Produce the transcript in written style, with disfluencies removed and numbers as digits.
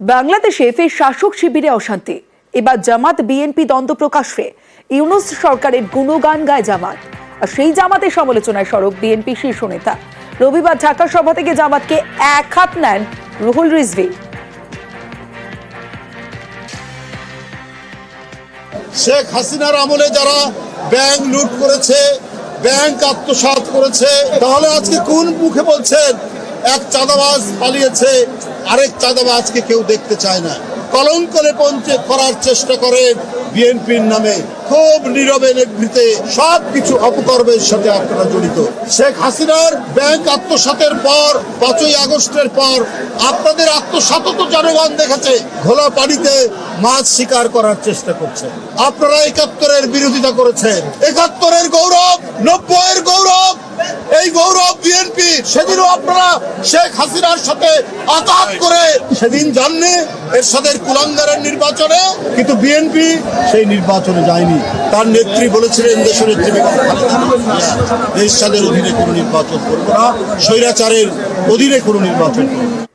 বাংলাদেশে ফের শাসক শিবিরে অশান্তি। এবার জামাত বিএনপি দ্বন্দ্ব প্রকাশ্যে। ইউনূস সরকারের গুণগান গায় জামাত, আর সেই জামাতের সমালোচনায় সরব বিএনপি শীর্ষ নেতা। রবিবার ঢাকা সভা থেকে জামাতকে এক হাত নেন রুহুল রিজভী। শেখ হাসিনার আমলে যারা ব্যাংক লুট করেছে, ব্যাংক আত্মসাৎ করেছে, তাহলে আজকে কোন মুখে বলছেন এক চাঁদাবাজ পালিয়েছে, আরেক চাঁদাবাজকে কেউ দেখতে চায় না? কলঙ্ক করার চেষ্টা করেন বিএনপির নামে। খুব নীরবে নিভৃতে সবকিছু অপকর্মের সাথে আপনারা জড়িত। শেখ হাসিনার ব্যাংক আত্মসাতের পর 5ই আগস্টের পর আপনাদের আত্মসাত তো জনগণ দেখেছে। ঘোলা পানিতে মাছ শিকার করার চেষ্টা করছে। আপনারা 71-এর বিরোধিতা করেছেন। 71-এর গৌরব, 90-এর গৌরব, এই গৌরব বিএনপি। সেদিনও আপনারা শেখ হাসিনার সাথে আঘাত করে সেদিন যাননি এরশাদের কুলাঙ্গারের নির্বাচনে, কিন্তু বিএনপি সেই নির্বাচনে যায়নি। তার নেত্রী বলেছিলেন দেশের নেত্রী এরশাদের অধীনে কোনো নির্বাচন করবো না, স্বৈরাচারের অধীনে কোনো নির্বাচন করবো।